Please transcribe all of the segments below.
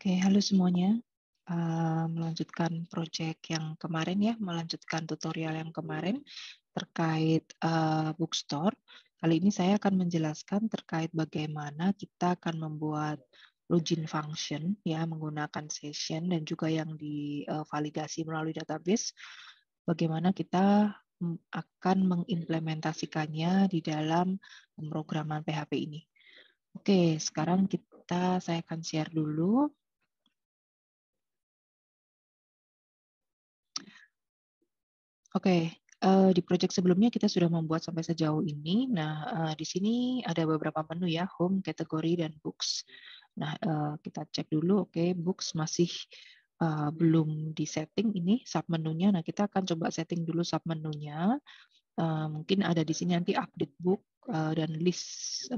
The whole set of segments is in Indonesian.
Oke, halo semuanya. Melanjutkan proyek yang kemarin ya, melanjutkan tutorial yang kemarin terkait bookstore. Kali ini saya akan menjelaskan terkait bagaimana kita akan membuat login function ya menggunakan session dan juga yang divalidasi melalui database. Bagaimana kita akan mengimplementasikannya di dalam pemrograman PHP ini. Oke, sekarang saya akan share dulu. Oke, di project sebelumnya kita sudah membuat sampai sejauh ini. Nah, di sini ada beberapa menu ya, home, kategori, dan books. Nah, kita cek dulu, oke, books masih belum di-setting ini submenunya. Nah, kita akan coba setting dulu submenunya. Mungkin ada di sini nanti update book dan list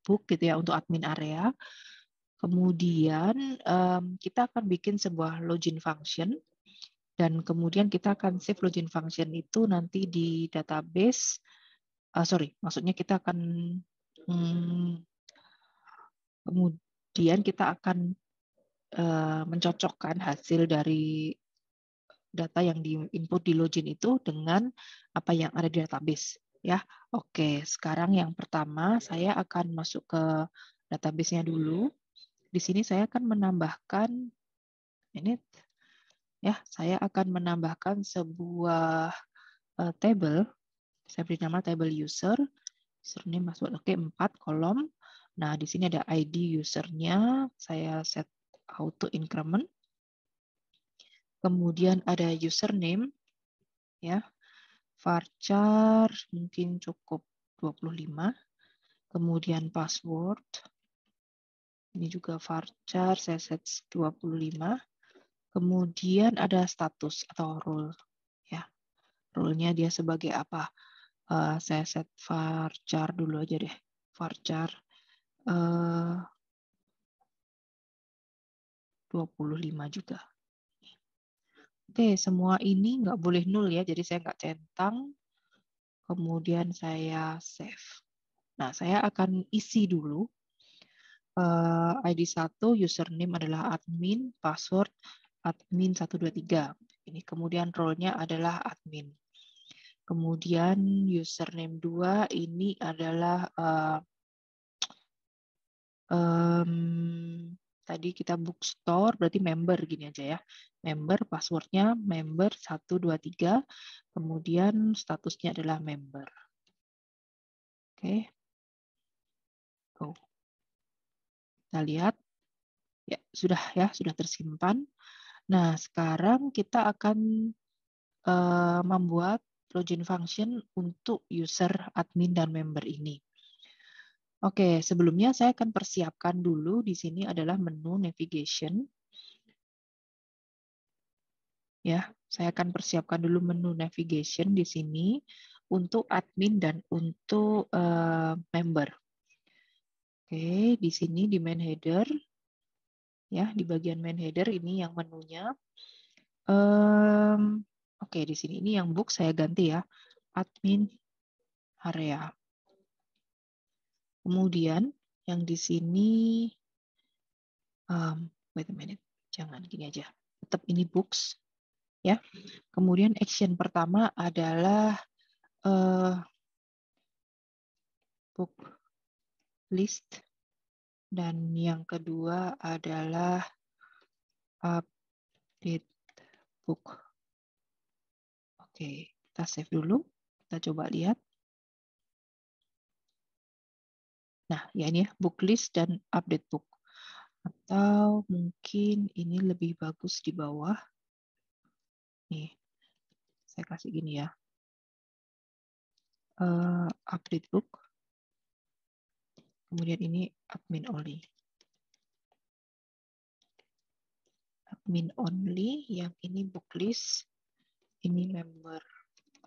book gitu ya untuk admin area. Kemudian kita akan bikin sebuah login function. Dan kemudian kita akan save login function itu nanti di database. Maksudnya kita akan kemudian kita akan mencocokkan hasil dari data yang diinput di login itu dengan apa yang ada di database. Ya, oke. Sekarang yang pertama saya akan masuk ke database-nya dulu. Di sini saya akan menambahkan ini. Ya, saya akan menambahkan sebuah table. Saya beri nama table user. Username password. Oke, 4 kolom. Nah, di sini ada ID usernya. Saya set auto increment. Kemudian ada username. Ya, varchar mungkin cukup 25. Kemudian password. Ini juga varchar, saya set 25. Kemudian ada status atau role. Ya, role-nya dia sebagai apa? Saya set varchar dulu aja deh. Varchar 25 juga. Oke, semua ini nggak boleh nol ya, jadi saya nggak centang. Kemudian saya save. Nah, saya akan isi dulu. ID 1, username adalah admin, password admin 123. Ini kemudian role-nya adalah admin. Kemudian username 2 ini adalah tadi kita bookstore, berarti member gini aja ya. Member, passwordnya member 123, kemudian statusnya adalah member. Oke. Go. Kita lihat. Ya, sudah tersimpan. Nah, sekarang kita akan membuat login function untuk user, admin, dan member ini. Oke, sebelumnya saya akan persiapkan dulu di sini adalah menu navigation. Ya, saya akan persiapkan dulu menu navigation di sini untuk admin dan untuk member. Oke, di sini di main header, ya di bagian main header ini yang menunya. Oke, di sini ini yang book saya ganti ya, admin area. Kemudian yang di sini, wait a minute, jangan gini aja, tetap ini books. Ya, kemudian action pertama adalah book list dan yang kedua adalah update book. Oke, kita save dulu. Kita coba lihat. Nah, ya ini ya, book list dan update book. Atau mungkin ini lebih bagus di bawah. Nih, saya kasih gini ya. Update book. Kemudian ini admin only. Admin only, yang ini book list, ini member.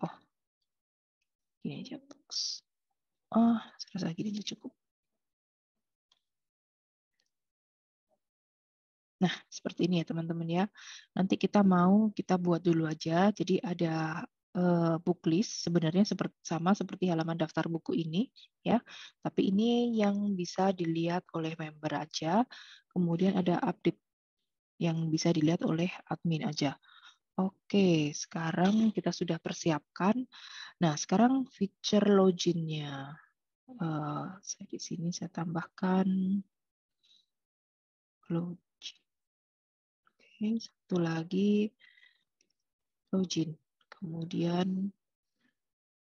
Oh, gini aja books. Oh, saya rasa gini aja cukup. Nah, seperti ini ya teman-teman ya. Nanti kita buat dulu aja. Jadi ada book list sebenarnya sama seperti halaman daftar buku ini ya. Tapi ini yang bisa dilihat oleh member aja. kemudian ada update yang bisa dilihat oleh admin aja. Oke, sekarang kita sudah persiapkan. Nah, sekarang feature login-nya. Saya di sini saya tambahkan login. Oke, satu lagi login. Kemudian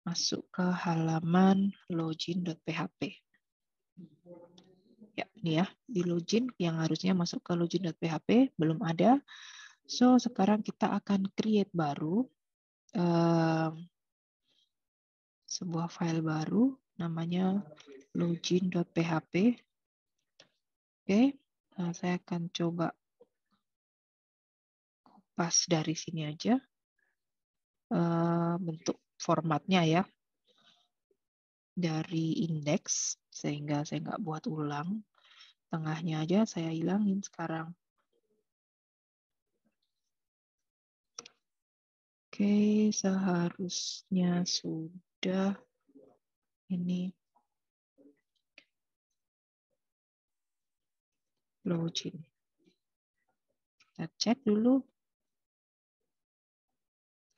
masuk ke halaman login.php. Ya, ini ya, di login yang harusnya masuk ke login.php belum ada. So, sekarang kita akan create baru sebuah file baru namanya login.php. Oke, nah, saya akan coba pas dari sini aja bentuk formatnya ya, dari indeks sehingga saya nggak buat ulang. Tengahnya aja saya hilangin sekarang. Oke, seharusnya sudah ini login. Kita cek dulu.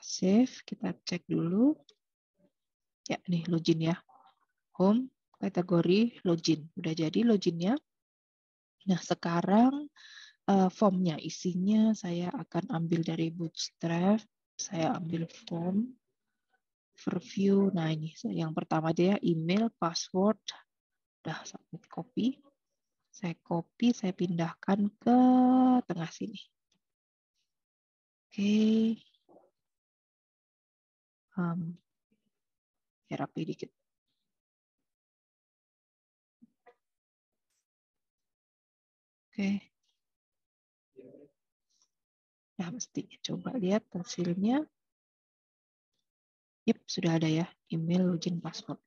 Save, kita cek dulu. Ya, nih login ya. Home, kategori login. Udah jadi loginnya. Nah, sekarang formnya, isinya saya akan ambil dari Bootstrap. Saya ambil form, overview. Nah, ini yang pertama dia email, password. Udah submit copy. Saya copy, saya pindahkan ke tengah sini. Oke. Ya, rapi dikit. Oke. Nah, mesti coba lihat hasilnya. Yep, sudah ada ya, email, login, password.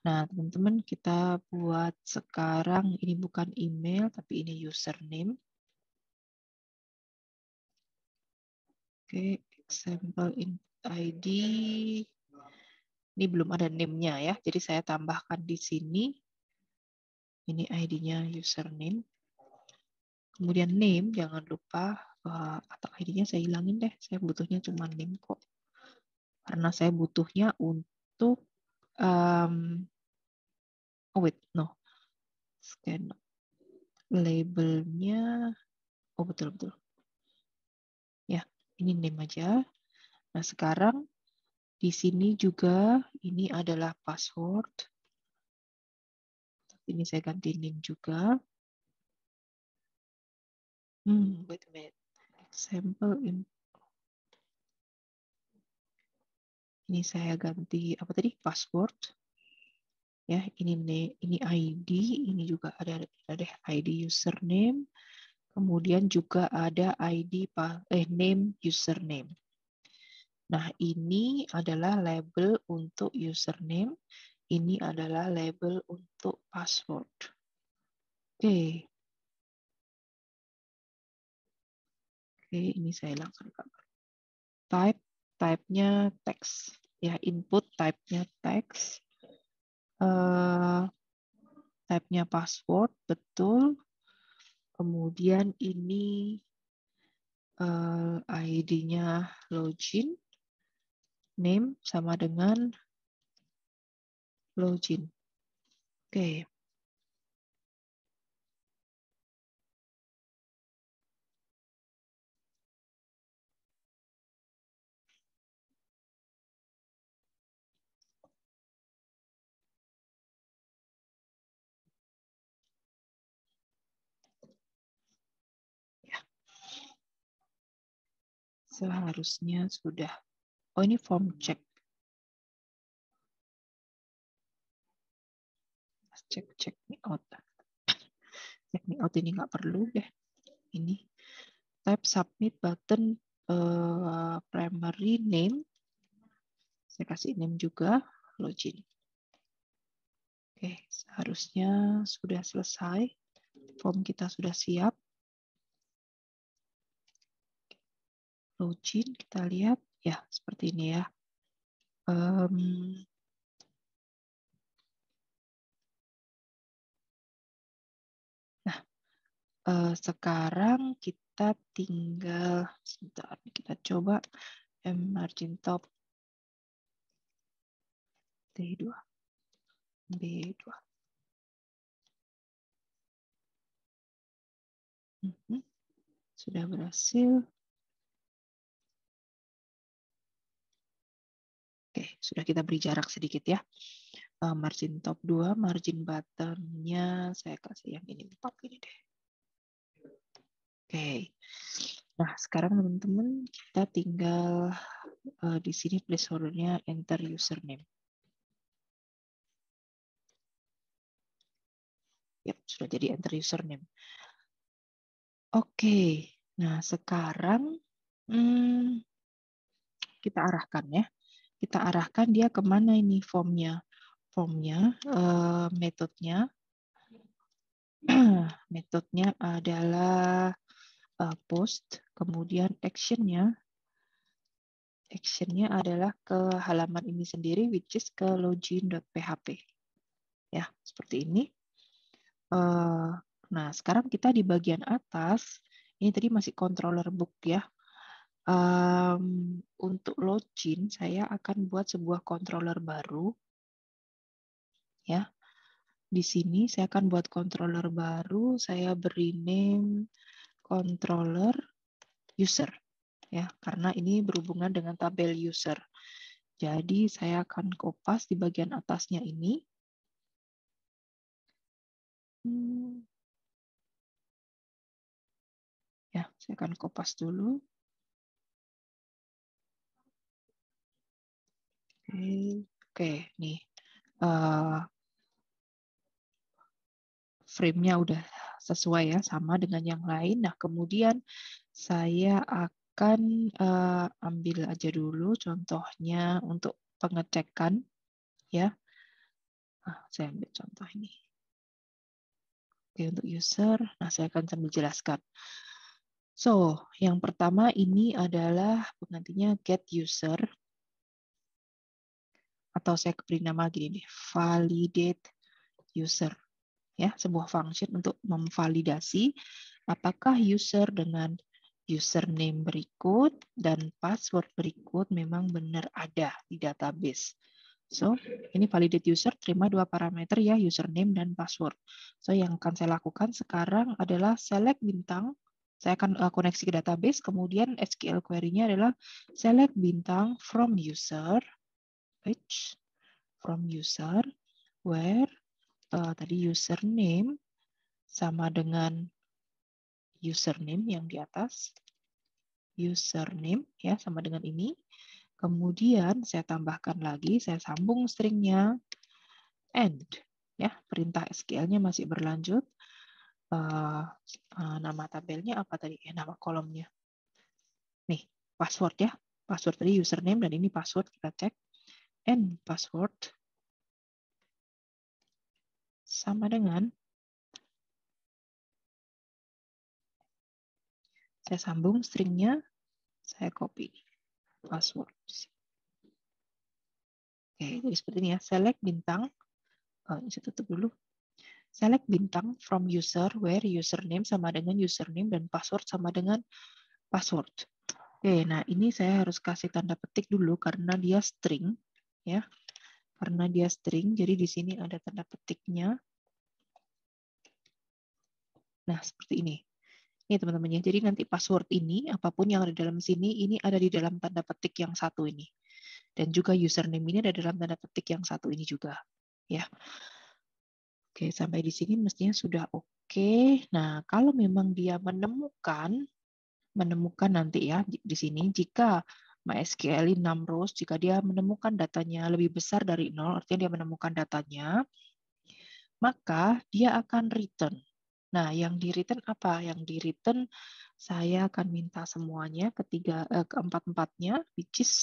Nah, teman-teman, kita buat sekarang, ini bukan email, tapi ini username. Oke, example ID. Ini belum ada name-nya ya, jadi saya tambahkan di sini. Ini ID-nya username. Kemudian name, jangan lupa, atau ID-nya saya hilangin deh, saya butuhnya cuma name kok. Karena saya butuhnya untuk, oh wait, no. Scan labelnya, oh betul-betul. Ya, ini name aja. Nah, sekarang di sini juga ini adalah password. Ini saya ganti name juga. Wait a minute. Example ini saya ganti apa tadi? Password. Ya, ini ID, ini juga ada deh ID username. Kemudian juga ada ID name username. Nah, ini adalah label untuk username. Ini adalah label untuk password. Oke. Oke, ini saya langsung gambar. Type-nya teks. Ya, input type-nya teks. Type-nya password, betul. Kemudian ini ID-nya login. Name sama dengan login. Oke. Ya. Seharusnya sudah. Oh, ini form check. Check me out. Check me out ini nggak perlu deh. Ini type submit button primary name. Saya kasih name juga, login. Oke, seharusnya sudah selesai. Form kita sudah siap. Login, kita lihat. Ya, seperti ini ya. Nah, sekarang kita tinggal, sebentar, kita coba margin top D2, B2. Sudah berhasil. Oke, sudah kita beri jarak sedikit ya. Margin top 2, margin bottom-nya saya kasih yang ini 4 ini deh. Oke. Nah, sekarang teman-teman kita tinggal di sini placeholder-nya enter username. Yap, sudah jadi enter username. Oke. Nah, sekarang kita arahkan ya. Kita arahkan dia kemana ini formnya. Formnya, metodenya adalah post, kemudian actionnya adalah ke halaman ini sendiri, which is ke login.php. Ya, seperti ini. Nah, sekarang kita di bagian atas, ini tadi masih controller book ya. Untuk login, saya akan buat sebuah controller baru. Ya, di sini saya akan buat controller baru, saya beri name controller user. Ya, karena ini berhubungan dengan tabel user. Jadi saya akan kopas di bagian atasnya ini. Ya, saya akan kopas dulu. Oke, nih frame-nya udah sesuai ya, sama dengan yang lain. Nah, kemudian saya akan ambil aja dulu contohnya untuk pengecekan ya. Saya ambil contoh ini. Oke, untuk user, nah saya akan sambil jelaskan. So, yang pertama ini adalah penggantinya get user, atau saya beri nama gini nih, validate user. Ya, sebuah function untuk memvalidasi apakah user dengan username berikut dan password berikut memang benar ada di database. So, ini validate user, terima dua parameter ya, username dan password. So, yang akan saya lakukan sekarang adalah select bintang. Saya akan koneksi ke database, kemudian SQL query-nya adalah select bintang from user, page, from user, where tadi username sama dengan username yang di atas. Username ya sama dengan ini. Kemudian saya tambahkan lagi, saya sambung stringnya and ya, perintah SQL-nya masih berlanjut. Nama tabelnya apa tadi? Nama kolomnya. Nih, password ya. Password tadi username dan ini password, kita cek. And password sama dengan, saya sambung stringnya, saya copy password. Oke, jadi seperti ini ya. Select bintang. Ini saya tutup dulu. Select bintang from user where username sama dengan username dan password sama dengan password. Oke, nah ini saya harus kasih tanda petik dulu karena dia string ya. Karena dia string, jadi di sini ada tanda petiknya. Nah, seperti ini. Ini teman-teman ya. Jadi nanti password ini, apapun yang ada di dalam sini, ini ada di dalam tanda petik yang satu ini. Dan juga username ini ada dalam tanda petik yang satu ini juga. Ya. Oke, sampai di sini mestinya sudah oke. Nah, kalau memang dia menemukan nanti ya di sini, jika MySQL 6 rows, jika dia menemukan datanya lebih besar dari 0, artinya dia menemukan datanya, maka dia akan return. Nah, yang di return apa? Yang di return saya akan minta semuanya keempat-empatnya, which is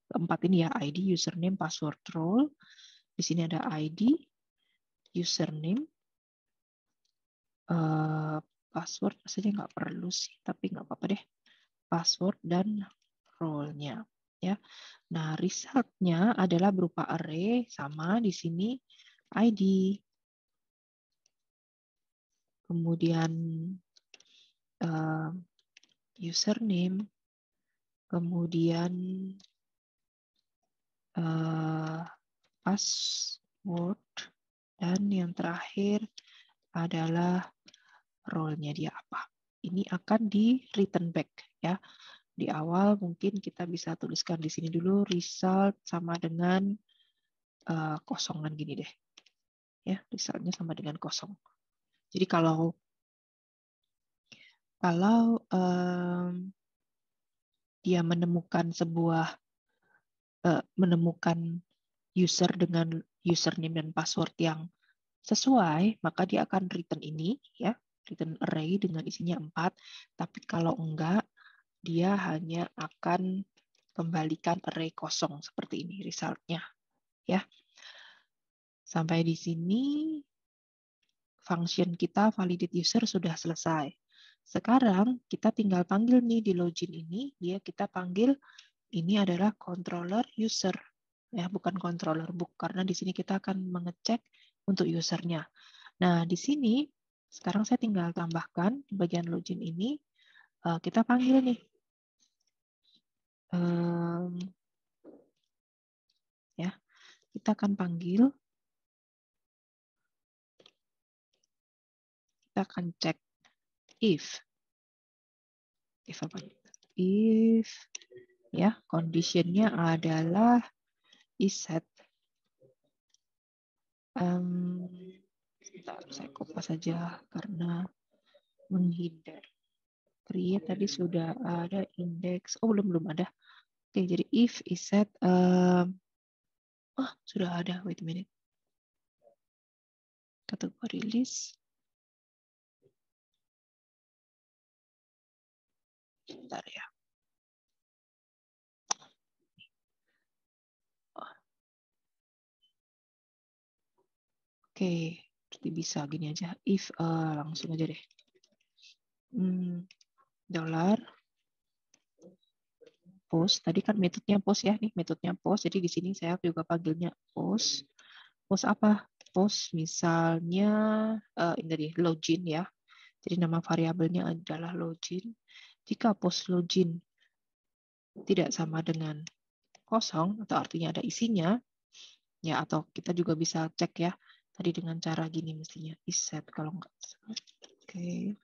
keempat ini ya, ID, username, password, role. Di sini ada ID, username, password saja nggak perlu sih, tapi nggak apa-apa deh. Password dan role-nya. Ya. Nah, result-nya adalah berupa array, sama di sini ID. Kemudian username, kemudian password, dan yang terakhir adalah role-nya dia apa. Ini akan di return back ya. Di awal mungkin kita bisa tuliskan di sini dulu result sama dengan kosongan gini deh. Ya, resultnya sama dengan kosong. Jadi kalau dia menemukan menemukan user dengan username dan password yang sesuai, maka dia akan return ini ya, return array dengan isinya 4. Tapi kalau enggak, dia hanya akan kembalikan array kosong seperti ini resultnya ya. Sampai di sini function kita validate user sudah selesai. Sekarang kita tinggal panggil nih di login ini, kita panggil ini adalah controller user ya, bukan controller book, karena di sini kita akan mengecek untuk usernya. Nah, di sini sekarang saya tinggal tambahkan di bagian login ini, kita panggil nih. Ya, kita akan panggil, kita akan cek if apa? If ya, conditionnya adalah isset. Sebentar, saya kopas saja karena menghindar. Create tadi sudah ada index. Oh, belum ada. Oke, jadi if isset sudah ada. Wait a minute. Kategori list. Bentar ya. Oke, berarti bisa gini aja. If langsung aja deh. Dollar post. Tadi kan metodenya post ya, nih metodenya post. Jadi di sini saya juga panggilnya post. Post apa? Post misalnya ini tadi login ya. Jadi nama variabelnya adalah login. Jika post login tidak sama dengan kosong atau artinya ada isinya, ya, atau kita juga bisa cek ya tadi dengan cara gini mestinya isset kalau enggak. Oke.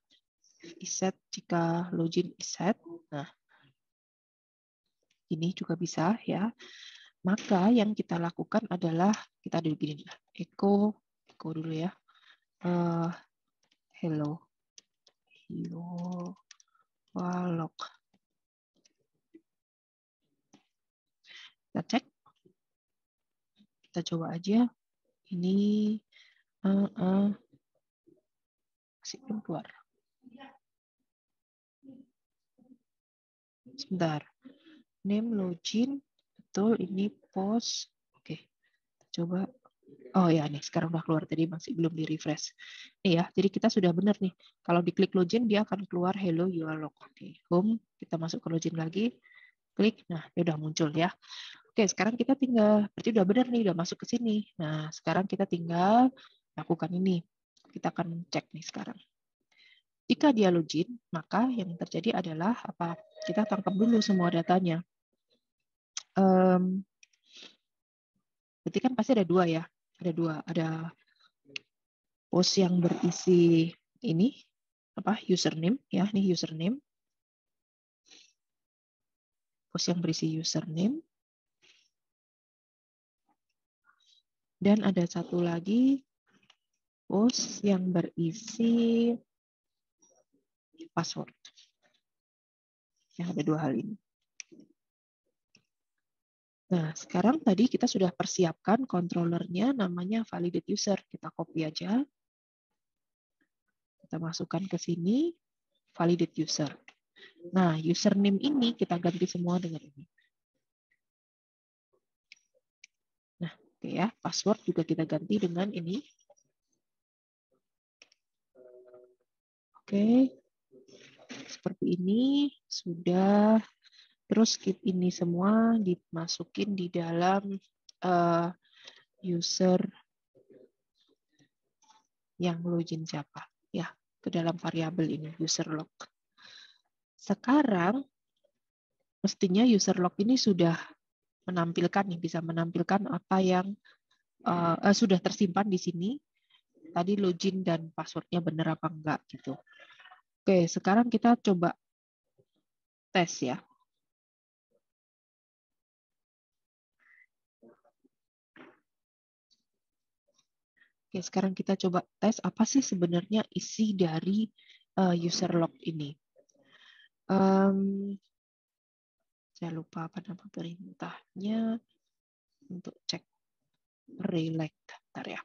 Isset jika login isset. Nah, ini juga bisa ya. Maka yang kita lakukan adalah kita ada begini, echo dulu ya. Hello walk. Kita cek. Kita coba aja. Ini masih belum keluar. Sebentar. Name login. Betul, ini post. Oke. Coba. Oh ya, nih sekarang udah keluar, tadi masih belum di refresh. Nih ya, jadi kita sudah benar nih. Kalau diklik login dia akan keluar hello you are logged. Oke, home, kita masuk ke login lagi. Klik, nah dia udah muncul ya. Oke, sekarang kita tinggal, berarti udah benar nih, udah masuk ke sini. Nah, sekarang kita tinggal lakukan ini. Kita akan cek nih sekarang. Jika dia login, maka yang terjadi adalah apa? Kita tangkap dulu semua datanya. Berarti kan pasti ada dua ya. Ada dua. Ada post yang berisi ini apa? Username ya, ini username. Post yang berisi username. Dan ada satu lagi post yang berisi password. Ya, ada dua hal ini. Nah, sekarang tadi kita sudah persiapkan controllernya namanya validate user. Kita copy aja. Kita masukkan ke sini, validate user. Nah, username ini kita ganti semua dengan ini. Nah, oke ya, password juga kita ganti dengan ini. Oke, seperti ini sudah. Terus ini semua dimasukin di dalam user yang login siapa ya, ke dalam variabel ini user log. sekarang mestinya user log ini sudah menampilkan nih, bisa menampilkan apa yang sudah tersimpan di sini. Tadi login dan passwordnya benar apa enggak gitu. Oke, sekarang kita coba tes ya. Oke, sekarang kita coba tes apa sih sebenarnya isi dari user log ini. Saya lupa apa nama perintahnya untuk cek relate. Bentar ya.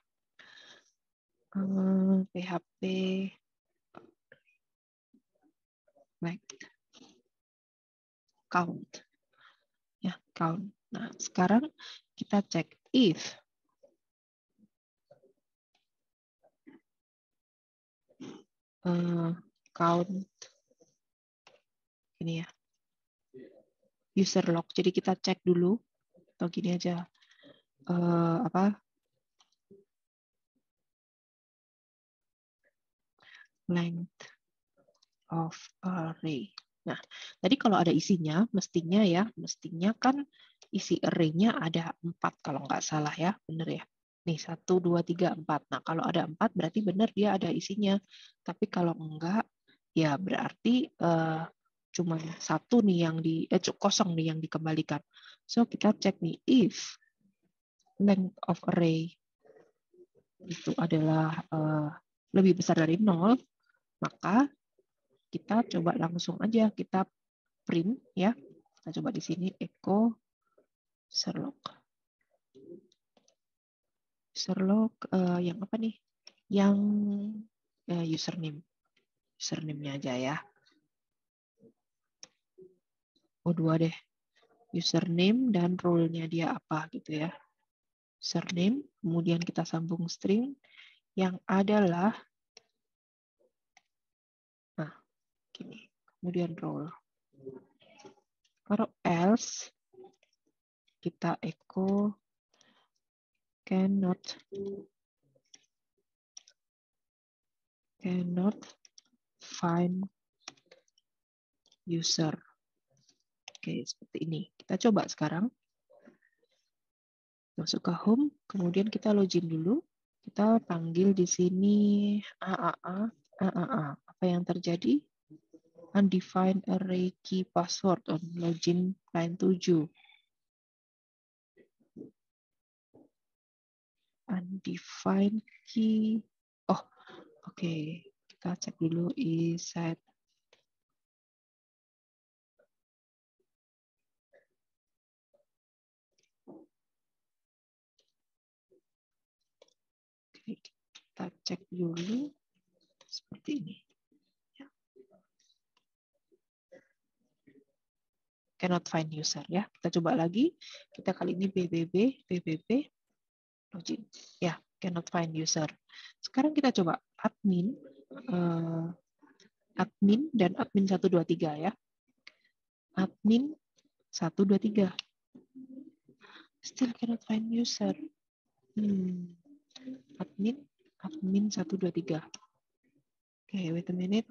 PHP select count. Ya, count. Nah, sekarang kita cek if count ini ya. User log. Jadi kita cek dulu atau gini aja. Length of array. Nah, tadi kalau ada isinya, mestinya kan isi array-nya ada 4 kalau nggak salah ya, bener ya. Nih 1, 2, 3, 4. Nah, kalau ada 4 berarti benar dia ada isinya. Tapi kalau enggak, ya berarti cuma 1 nih yang kosong nih yang dikembalikan. So kita cek nih if length of array itu adalah lebih besar dari 0, maka kita coba langsung aja kita print ya. Kita coba di sini echo user log yang apa nih? Yang username-nya aja ya. Oh, 2 deh. Username dan role-nya dia apa gitu ya. Username, kemudian kita sambung string yang adalah gini. Kemudian role. Kalau else kita echo cannot find user. Oke, seperti ini. Kita coba sekarang. Masuk ke home, kemudian kita login dulu. Kita panggil di sini AAA. Apa yang terjadi? Undefined array key password on login line 7. Undefined key. Oh, oke. Kita cek dulu iset. Oke, kita cek dulu seperti ini. Ya. Cannot find user ya. Kita coba lagi. Kita kali ini BBB login. Ya, cannot find user. Sekarang kita coba admin dan admin 123 ya. Admin 123. Still cannot find user. Admin 123. Oke, wait a minute.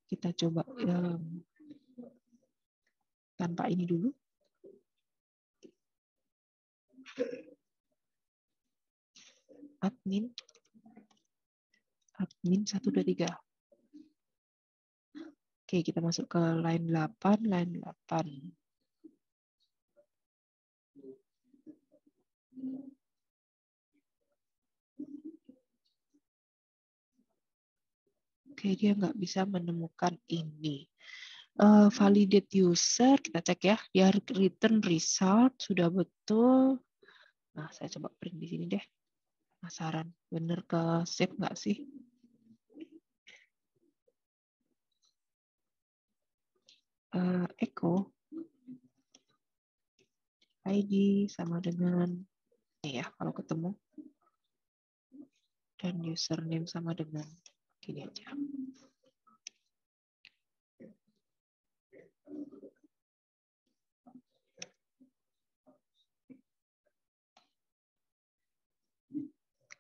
Kita coba tanpa ini dulu. Admin 123. Oke, kita masuk ke line 8. Oke, dia nggak bisa menemukan ini. Validate user, kita cek ya. Dia return result, sudah betul. Nah, saya coba print di sini deh. Penasaran, bener ke save nggak sih? Echo ID sama dengan ini ya, kalau ketemu. Dan username sama dengan gini aja.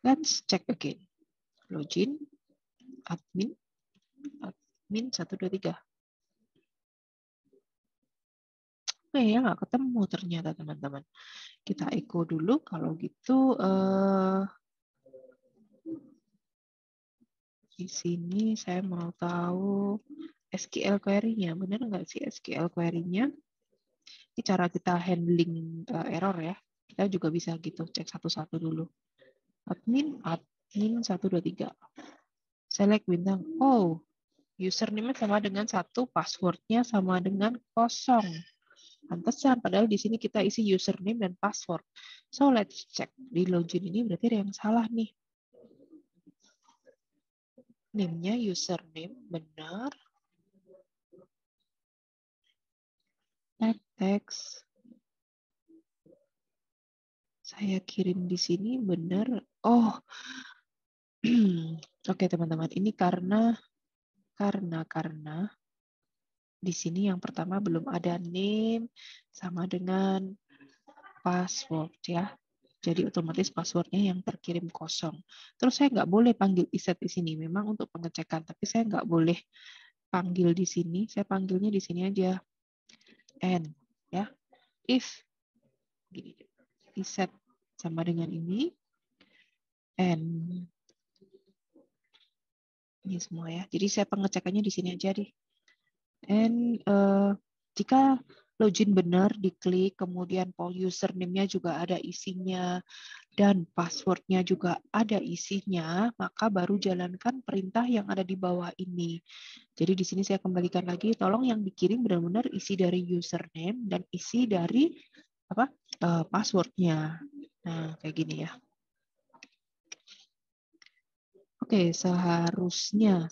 Let's check again. Login, admin 123. ya nggak ketemu ternyata teman-teman. Kita echo dulu kalau gitu. Di sini saya mau tahu SQL query-nya. Benar nggak sih SQL query-nya? Ini cara kita handling error ya. Kita juga bisa gitu, cek satu-satu dulu. Admin 123. Select bintang. Oh, username sama dengan 1, passwordnya sama dengan 0. Pantesan, padahal di sini kita isi username dan password. So, let's check. Di login ini berarti ada yang salah nih. Name-nya username, benar. Text. Saya kirim di sini, benar. Oh, oke teman-teman. Ini karena di sini yang pertama belum ada name sama dengan password ya. Jadi otomatis passwordnya yang terkirim kosong. Terus saya nggak boleh panggil iset di sini. Memang untuk pengecekan, tapi saya nggak boleh panggil di sini. Saya panggilnya di sini aja. N ya. If gini, iset sama dengan ini. N ini semua ya. Jadi saya pengecekannya di sini aja deh. And jika login benar, diklik, kemudian username-nya juga ada isinya, dan password-nya juga ada isinya, maka baru jalankan perintah yang ada di bawah ini. Jadi di sini saya kembalikan lagi, tolong yang dikirim benar-benar isi dari username dan isi dari password-nya. Nah, kayak gini ya. Oke, seharusnya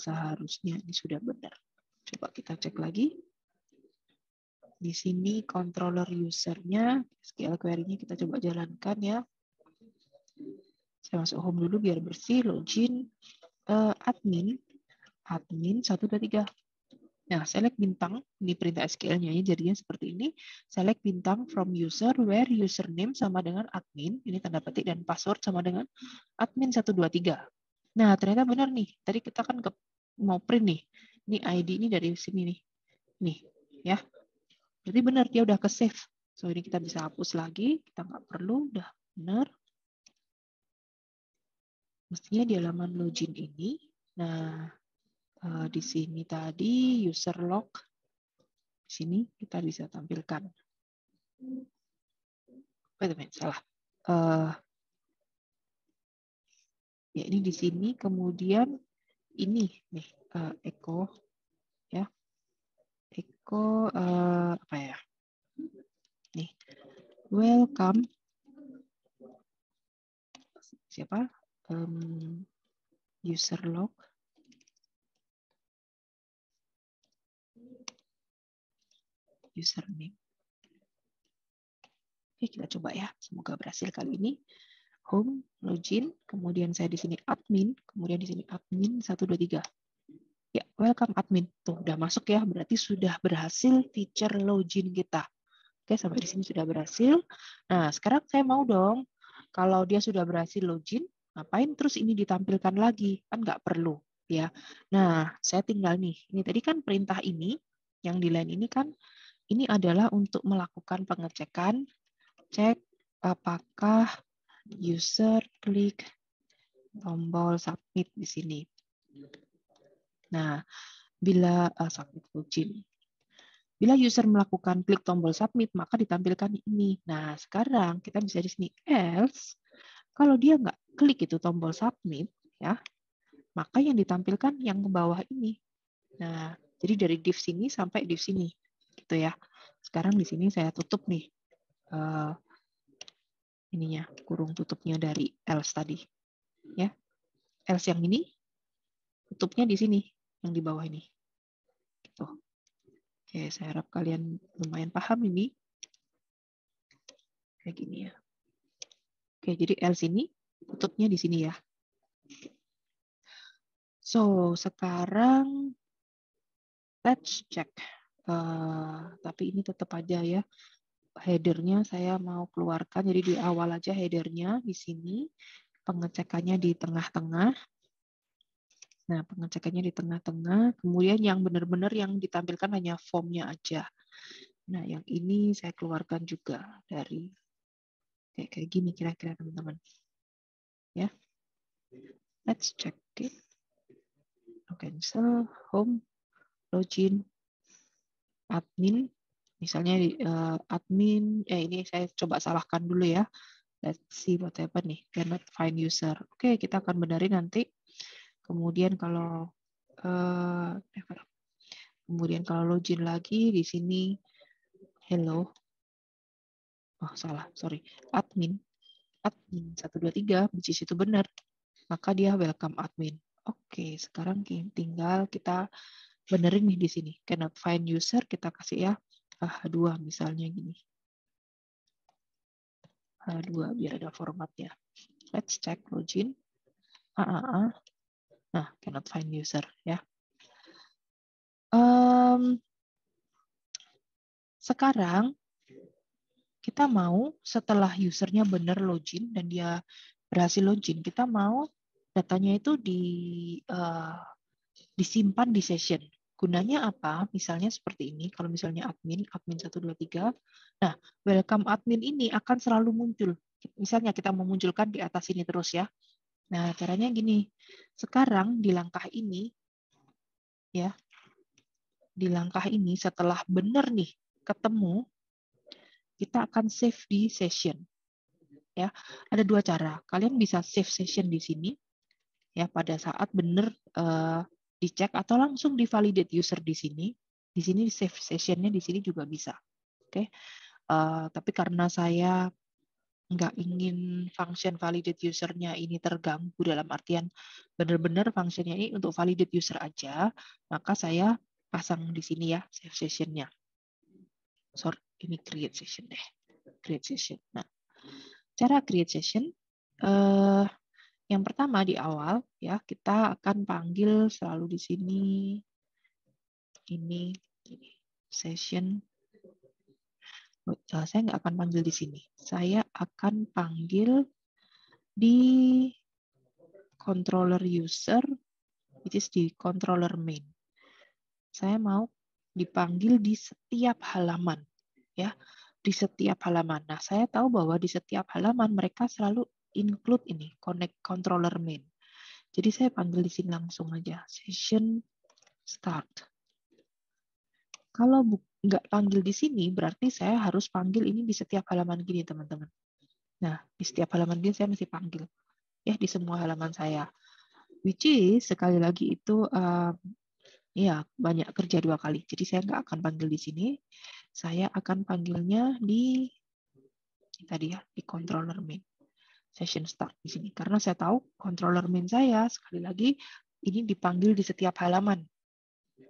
ini sudah benar. Coba kita cek lagi. Di sini controller usernya, SQL query-nya kita coba jalankan ya. Saya masuk home dulu biar bersih, login, admin 123. Nah, select bintang, ini perintah SQL-nya ya, jadinya seperti ini. Select bintang from user where username sama dengan admin, ini tanda petik, dan password sama dengan admin 123. Nah, ternyata benar nih. Tadi kita kan mau print nih. Ini ID ini dari sini nih. Nih, ya. Berarti benar, dia udah ke save. So, ini kita bisa hapus lagi. Kita nggak perlu, udah benar. Mestinya di halaman login ini. Nah, di sini tadi user log. Di sini kita bisa tampilkan. Wait a minute, salah. Ya, ini di sini. Kemudian ini nih, echo. Ya. Echo, apa ya? Nih, welcome. Siapa? User log. Username. Oke, kita coba ya. Semoga berhasil kali ini. Home, login, kemudian saya di sini admin, kemudian di sini admin 123. Ya, welcome admin. Tuh, udah masuk ya. Berarti sudah berhasil feature login kita. Oke, sampai di sini sudah berhasil. Nah, sekarang saya mau dong, kalau dia sudah berhasil login, ngapain terus ini ditampilkan lagi? Kan nggak perlu. Ya. Nah, saya tinggal nih. Ini tadi kan perintah ini, yang di line ini kan, ini adalah untuk melakukan pengecekan, cek apakah user klik tombol submit di sini. Nah, bila submit login. Bila user melakukan klik tombol submit, maka ditampilkan ini. Nah, sekarang kita bisa di sini else, kalau dia nggak klik itu tombol submit, ya, maka yang ditampilkan yang ke bawah ini. Nah, jadi dari div sini sampai div sini, gitu ya. Sekarang di sini saya tutup nih ininya, kurung tutupnya dari else tadi, ya. Else yang ini tutupnya di sini, yang di bawah ini. Gitu. Oke, saya harap kalian lumayan paham ini. Kayak gini ya. Oke, jadi else ini tutupnya di sini ya. So, sekarang let's check. Tapi ini tetap aja ya. Headernya saya mau keluarkan. Jadi di awal aja headernya di sini. Pengecekannya di tengah-tengah. Nah, pengecekannya di tengah-tengah. Kemudian yang benar-benar yang ditampilkan hanya formnya aja. Nah, yang ini saya keluarkan juga dari kayak gini kira-kira teman-teman. Ya, let's check it. Cancel, home, login, admin. Misalnya admin, ini saya coba salahkan dulu ya. Let's see what happen nih. Cannot find user. Oke, kita akan benerin nanti. Kemudian kalau login lagi di sini, hello. Oh, salah, sorry. Admin 123, which is itu benar. Maka dia welcome admin. Oke, sekarang tinggal kita benerin nih di sini. Cannot find user, kita kasih ya H2 misalnya gini. H2 biar ada formatnya. Let's check login. Nah, cannot find user ya. Sekarang kita mau setelah usernya benar login dan dia berhasil login, kita mau datanya itu disimpan di session. Gunanya apa? Misalnya seperti ini, kalau misalnya admin 123. Nah, welcome admin ini akan selalu muncul. Misalnya kita memunculkan di atas ini terus ya. Nah, caranya gini. Sekarang di langkah ini ya, di langkah ini setelah benar nih ketemu, kita akan save di session. Ya, ada dua cara. Kalian bisa save session di sini ya pada saat benar dicek atau langsung divalidate user di sini. Di sini save sessionnya di sini juga bisa. Oke. Tapi karena saya nggak ingin function validate usernya ini terganggu dalam artian benar-benar functionnya ini untuk validate user aja, maka saya pasang di sini ya save sessionnya. Sorry, ini create session deh. Create session. Nah, cara create session yang pertama di awal ya kita akan panggil selalu di sini ini session. Saya nggak akan panggil di sini. Saya akan panggil di controller user, which is di controller main. Saya mau dipanggil di setiap halaman, ya, di setiap halaman. Nah, saya tahu bahwa di setiap halaman mereka selalu include ini, connect controller main. Jadi saya panggil di sini langsung aja, session start. Kalau nggak panggil di sini, berarti saya harus panggil ini di setiap halaman gini, teman-teman. Nah, di setiap halaman gini saya mesti panggil. Ya, di semua halaman saya. Which is, sekali lagi itu, ya, banyak kerja dua kali. Jadi saya nggak akan panggil di sini. Saya akan panggilnya di, tadi ya, di controller main. Session start di sini. Karena saya tahu controller main saya, sekali lagi, ini dipanggil di setiap halaman.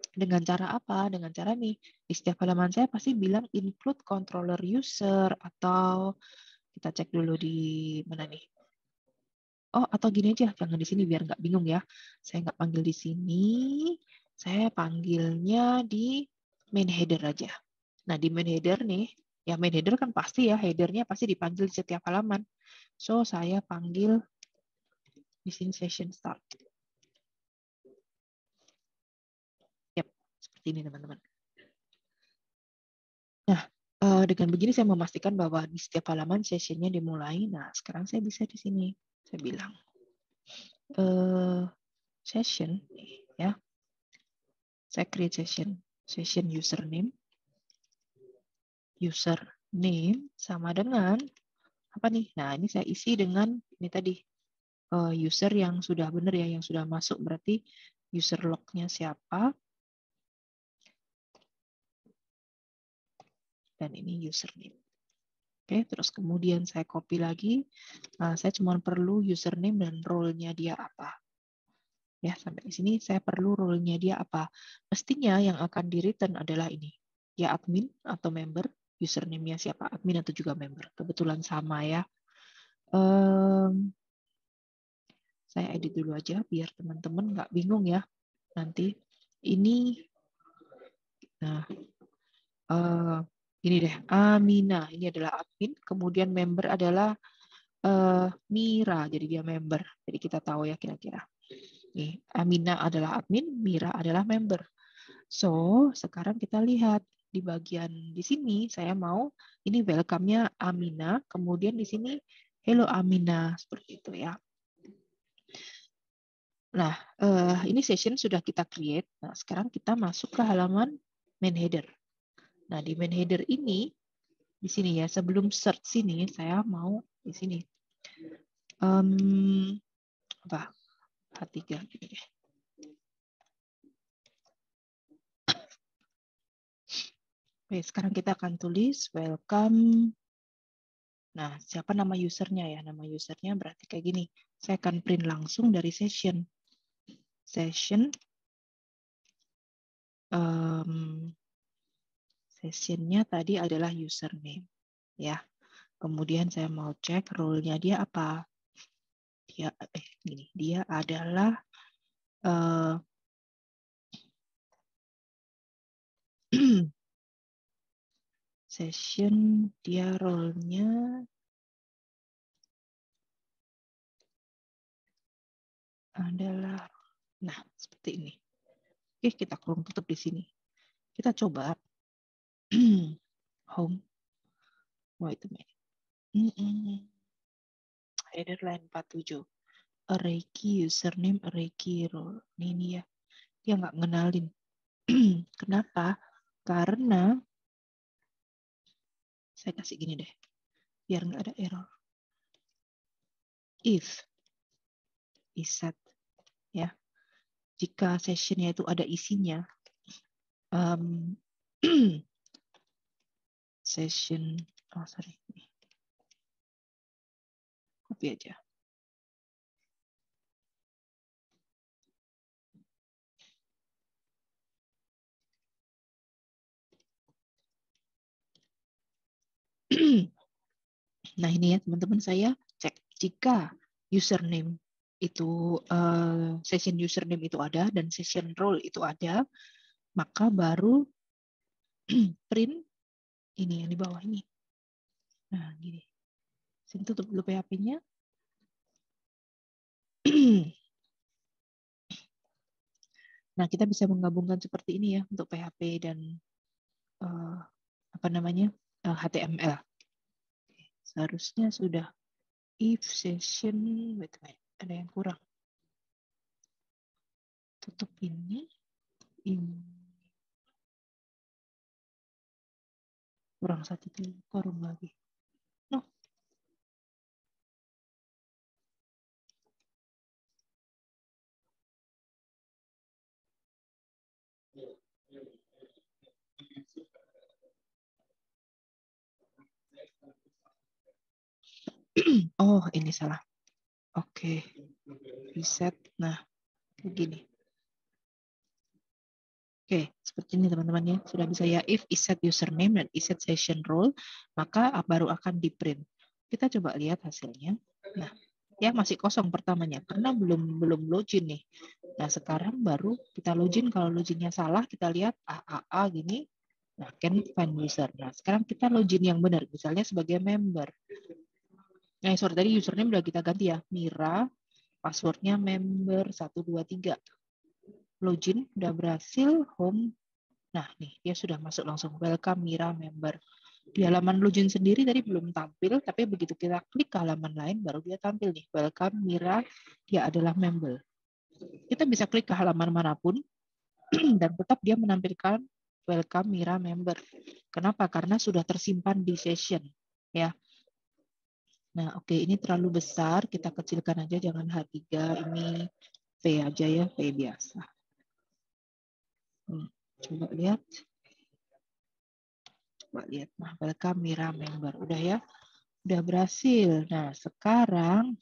Dengan cara apa? Dengan cara nih, di setiap halaman saya pasti bilang include controller user atau kita cek dulu di mana nih. Oh, atau gini aja, jangan di sini biar nggak bingung ya. Saya nggak panggil di sini, saya panggilnya di main header aja. Nah, di main header nih, ya main header kan pasti ya, headernya pasti dipanggil di setiap halaman. So, saya panggil di sini session start. Yap, seperti ini teman-teman. Nah, dengan begini saya memastikan bahwa di setiap halaman sessionnya dimulai. Nah, sekarang saya bisa di sini. Saya bilang session, ya. Saya create session username sama dengan apa nih? Nah, ini saya isi dengan ini tadi user yang sudah benar ya, yang sudah masuk berarti user log-nya siapa. Dan ini username. Oke, terus kemudian saya copy lagi. Nah, saya cuma perlu username dan role-nya dia apa. Ya, sampai di sini saya perlu role-nya dia apa. Mestinya yang akan di-return adalah ini. Ya admin atau member, username-nya siapa, admin atau juga member. Kebetulan sama ya. Saya edit dulu aja biar teman-teman nggak bingung ya. Nanti ini, nah, ini deh, Amina, ini adalah admin, kemudian member adalah Mira, jadi dia member. Jadi kita tahu ya kira-kira. Nih, Amina adalah admin, Mira adalah member. So, sekarang kita lihat di bagian di sini saya mau ini welcome-nya Amina, kemudian di sini hello Amina, seperti itu ya. Nah, ini session sudah kita create. Nah, sekarang kita masuk ke halaman main header. Nah, di main header ini, di sini ya, sebelum search sini, saya mau di sini. Apa? H3 gini deh. Oke, sekarang kita akan tulis welcome. Nah, siapa nama usernya ya? Nama usernya berarti kayak gini. Saya akan print langsung dari session. Session. Sessionnya tadi adalah username. Ya. Kemudian saya mau cek role-nya dia apa. Dia adalah session, dia role-nya adalah, nah seperti ini. Oke, kita kurung tutup di sini. Kita coba home. Wait a minute. Header line 47. Array key, username, array key, role. Ini ya. Dia nggak ngenalin. Kenapa? Karena saya kasih gini deh. Biar nggak ada error. If iset ya. Jika sessionnya itu ada isinya, session, copy aja. Nah ini ya teman-teman, saya cek jika username itu session username itu ada dan session role itu ada, maka baru print ini yang di bawah ini. Nah gini, sini tutup dulu PHP-nya. Nah kita bisa menggabungkan seperti ini ya untuk PHP dan HTML. Seharusnya sudah. If session, wait, ada yang kurang. Tutup ini kurang satu korum lagi. No. Oh, ini salah. Oke. Reset. Nah, begini. Oke, seperti ini teman-teman ya. Sudah bisa ya, if iset username dan iset session role, maka baru akan di print. Kita coba lihat hasilnya. Nah, ya masih kosong pertamanya karena belum login nih. Nah, sekarang baru kita login. Kalau loginnya salah, kita lihat AAA gini. Nah, can find user. Nah, sekarang kita login yang benar, misalnya sebagai member. Nah, sorry, tadi username udah kita ganti ya. Mira, passwordnya member 123. Login, udah berhasil, home. Nah, nih, dia sudah masuk langsung. Welcome Mira member. Di halaman login sendiri tadi belum tampil, tapi begitu kita klik ke halaman lain, baru dia tampil nih. Welcome Mira, dia adalah member. Kita bisa klik ke halaman manapun, dan tetap dia menampilkan welcome Mira member. Kenapa? Karena sudah tersimpan di session. Ya. Nah, oke, ini terlalu besar, kita kecilkan aja, jangan H3, ini V aja ya, V biasa. Coba lihat. Coba lihat, nah, welcome Mira member. Udah ya, udah berhasil. Nah, sekarang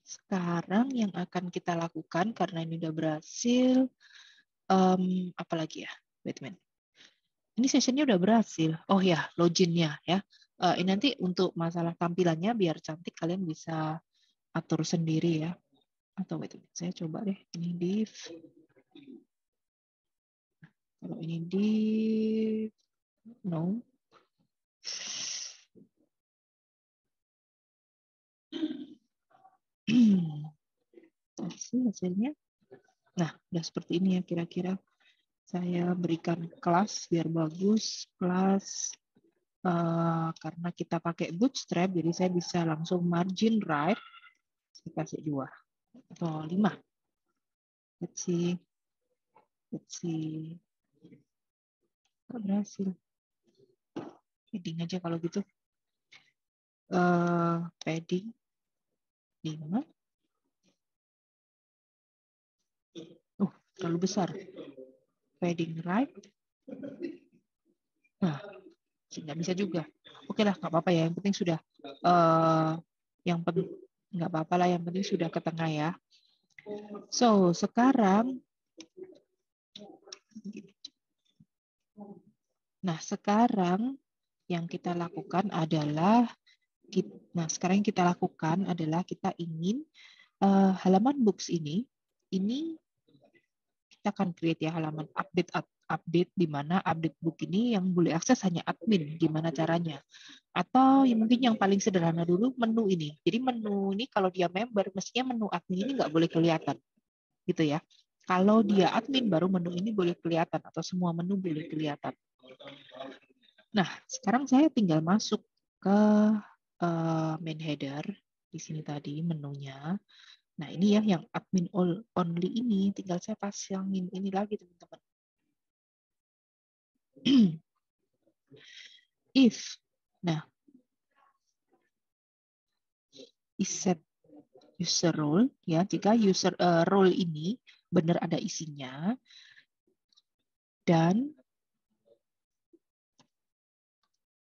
sekarang yang akan kita lakukan karena ini udah berhasil, apalagi ya? Wait a minute. Ini sessionnya udah berhasil. Oh ya, loginnya ya. Ini nanti untuk masalah tampilannya biar cantik kalian bisa atur sendiri ya. Atau wait a minute, saya coba deh. Ini div. Kalau ini div, no. Hasilnya. Nah, udah seperti ini ya kira-kira. Saya berikan kelas biar bagus, kelas karena kita pakai bootstrap, jadi saya bisa langsung margin right. Saya kasih 2 atau 5. Let's see. Nggak berhasil. Padding aja kalau gitu. Padding 5. Terlalu besar. Padding right. Nah, nggak bisa juga. Oke lah, nggak apa-apa ya. Yang penting sudah. Nggak apa-apa lah. Yang penting sudah ke tengah ya. So, sekarang. Nah, sekarang yang kita lakukan adalah. Nah, sekarang yang kita lakukan adalah kita ingin halaman books ini kita akan create ya halaman update di mana update book ini yang boleh akses hanya admin. Gimana caranya? Atau mungkin yang paling sederhana dulu menu ini. Jadi menu ini kalau dia member mestinya menu admin ini nggak boleh kelihatan, gitu ya. Kalau dia admin baru menu ini boleh kelihatan atau semua menu boleh kelihatan. Nah, sekarang saya tinggal masuk ke main header di sini tadi menunya. Nah, ini ya yang admin only ini tinggal saya pasangin ini lagi teman-teman. If, nah, is set user role ya, jika user role ini benar ada isinya dan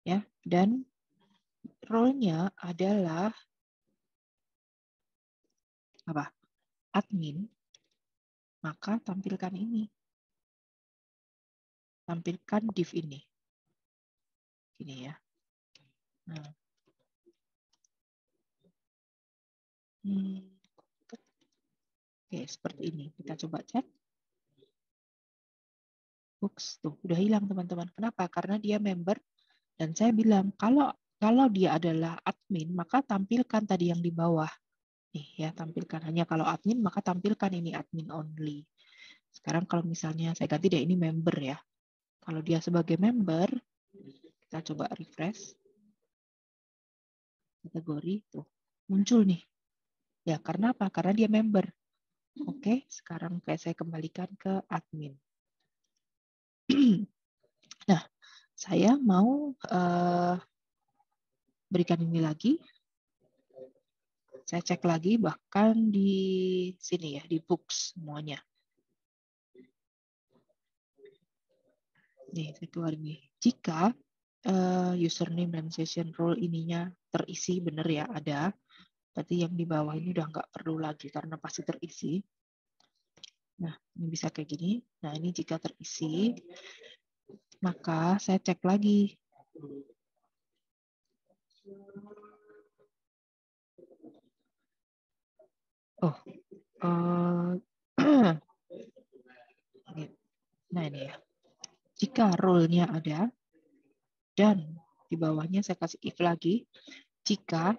ya dan role-nya adalah apa? Admin, maka tampilkan ini. Tampilkan div ini. Gini ya. Nah. Oke, seperti ini. Kita coba cek. Books tuh udah hilang teman-teman. Kenapa? Karena dia member dan saya bilang kalau dia adalah admin maka tampilkan tadi yang di bawah. Nih ya, tampilkan hanya kalau admin maka tampilkan ini admin only. Sekarang kalau misalnya saya ganti deh ini member ya. Kalau dia sebagai member kita coba refresh. Kategori tuh muncul nih. Ya, karena apa? Karena dia member. Oke, sekarang saya kembalikan ke admin. Nah, saya mau berikan ini lagi. Saya cek lagi bahkan di sini ya, di books semuanya. Nih, saya keluar nih. Jika username dan session role ininya terisi, benar ya, ada. Berarti yang di bawah ini udah nggak perlu lagi karena pasti terisi. Nah, ini bisa kayak gini. Nah, ini jika terisi, maka saya cek lagi. Nah ini ya. Jika role-nya ada, dan di bawahnya saya kasih if lagi, jika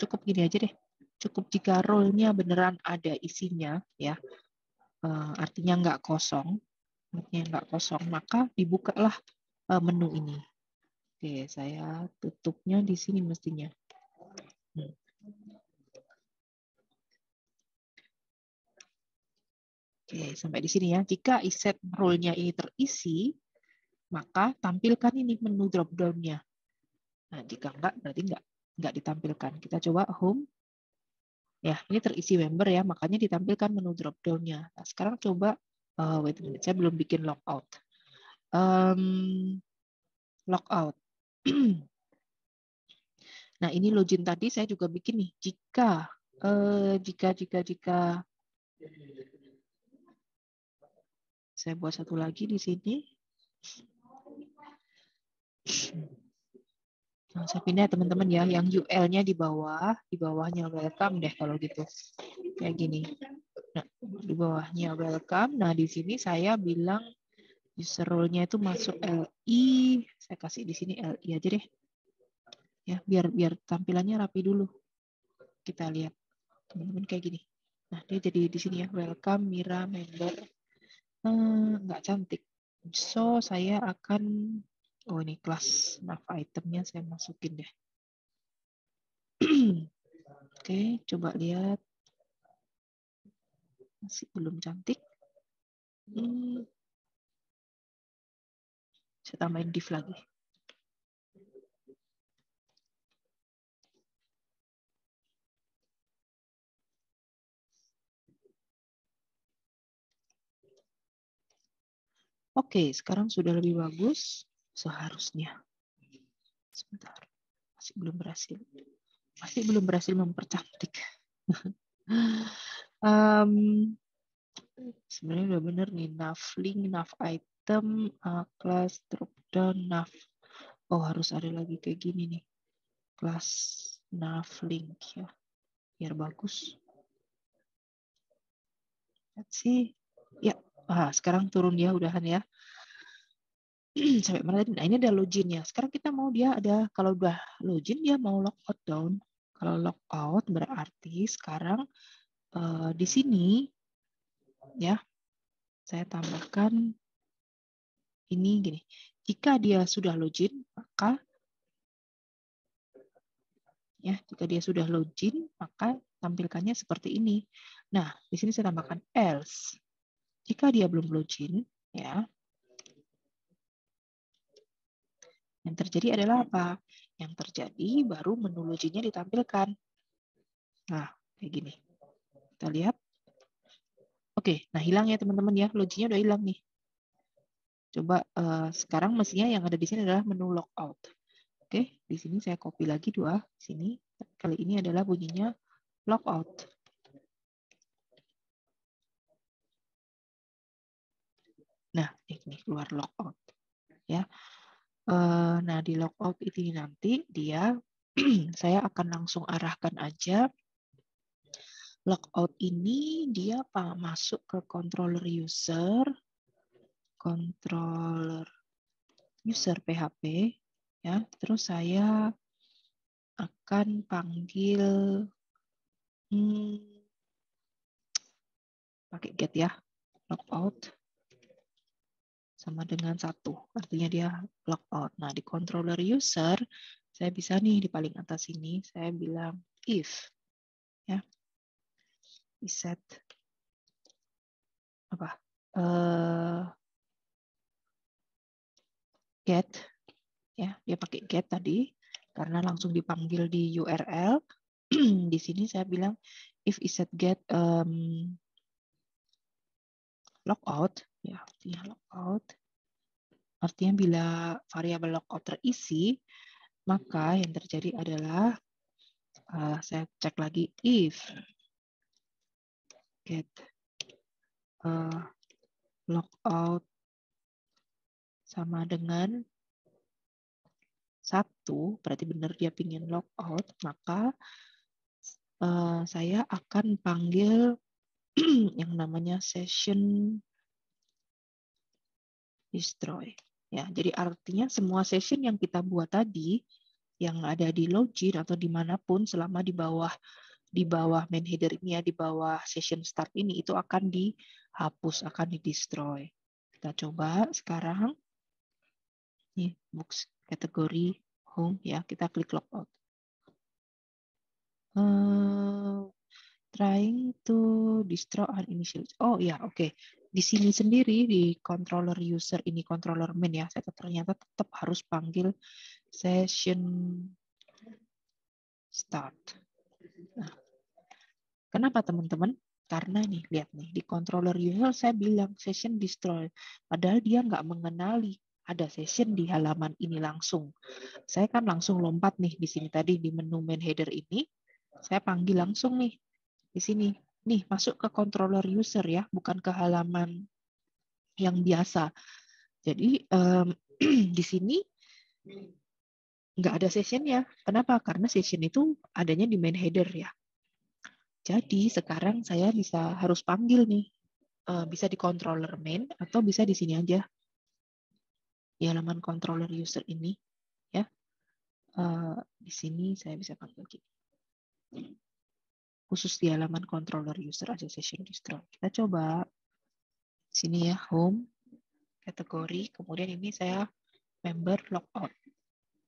cukup gini aja deh. Cukup jika role-nya beneran ada isinya, ya, artinya nggak kosong, maka dibukalah menu ini. Oke, saya tutupnya di sini mestinya. Oke, sampai di sini ya. Jika set role-nya ini terisi, maka tampilkan ini menu drop-down-nya. Nah, jika enggak, berarti enggak ditampilkan. Kita coba home. Ya, ini terisi member ya, makanya ditampilkan menu drop-down-nya. Nah, sekarang coba, wait a minute, saya belum bikin logout. Logout. Nah, ini login tadi saya juga bikin nih. Jika saya buat satu lagi di sini. Nah, saya pindah teman-teman ya, yang UL-nya di bawahnya welcome deh kalau gitu. Kayak gini. Nah, Di bawahnya welcome. Nah, di sini saya bilang user role-nya itu masuk LI. Saya kasih di sini LI aja deh. Ya, biar tampilannya rapi dulu. Kita lihat teman-teman kayak gini. Nah, dia jadi di sini ya, welcome Mira member. Nggak cantik. So, saya akan ini kelas nav itemnya saya masukin deh. Oke, coba lihat. Masih belum cantik. Saya tambahin div lagi. Oke, sekarang sudah lebih bagus. Seharusnya. Sebentar. Masih belum berhasil mempercantik. Sebenarnya udah bener nih. Nav link, nav item, class, drop down, nav. Oh, harus ada lagi kayak gini nih. Class, nav link ya. Biar bagus. Let's see. Ya, sekarang turun ya, udahan ya. Sampai mana tadi? Nah, ini ada login ya. Sekarang kita mau dia ada, kalau udah login dia mau logout down. Kalau logout berarti sekarang di sini ya saya tambahkan ini gini. Jika dia sudah login, maka tampilkannya seperti ini. Nah, di sini saya tambahkan else. Jika dia belum login, ya, yang terjadi adalah apa? Yang terjadi baru menu loginnya ditampilkan. Nah, kayak gini. Kita lihat. Oke, nah hilang ya teman-teman ya. Loginnya udah hilang nih. Coba sekarang mestinya yang ada di sini adalah menu logout. Oke, di sini saya copy lagi dua. Sini. Kali ini adalah bunyinya logout. Nah, ini keluar logout. Ya. Nah, di logout ini nanti dia saya akan langsung arahkan aja logout ini dia masuk ke controller user PHP ya. Terus saya akan panggil pakai get ya, logout sama dengan 1, artinya dia logout. Nah, di controller user saya bisa nih di paling atas ini saya bilang if ya, set apa get ya, dia pakai get tadi karena langsung dipanggil di URL. Di sini saya bilang if set get logout ya, artinya logout artinya bila variabel logout terisi, maka yang terjadi adalah saya cek lagi if get logout sama dengan 1, berarti benar dia pingin logout, maka saya akan panggil yang namanya session destroy. Ya, jadi artinya semua session yang kita buat tadi, yang ada di login atau dimanapun selama di bawah main header ini ya, di bawah session start ini, itu akan dihapus, akan di-destroy. Kita coba sekarang. Nih, books kategori home ya, kita klik logout. Trying to destroy uninitial. Oh ya, oke. Di sini sendiri di controller user ini controller main ya, saya ternyata tetap harus panggil session start. Nah, kenapa teman-teman? Karena nih, lihat nih, di controller user saya bilang session destroy. Padahal dia nggak mengenali ada session di halaman ini langsung. Saya kan langsung lompat nih di sini tadi di menu main header ini. Saya panggil langsung nih di sini. Nih, masuk ke controller user ya, bukan ke halaman yang biasa. Jadi di sini nggak ada sessionnya. Kenapa? Karena session itu adanya di main header ya. Jadi sekarang saya harus panggil nih, bisa di controller main atau bisa di sini aja, di halaman controller user ini, ya. Di sini saya bisa panggil gini. Khusus di halaman controller user aja session distro. Kita coba sini ya, home, kategori, kemudian ini saya member logout.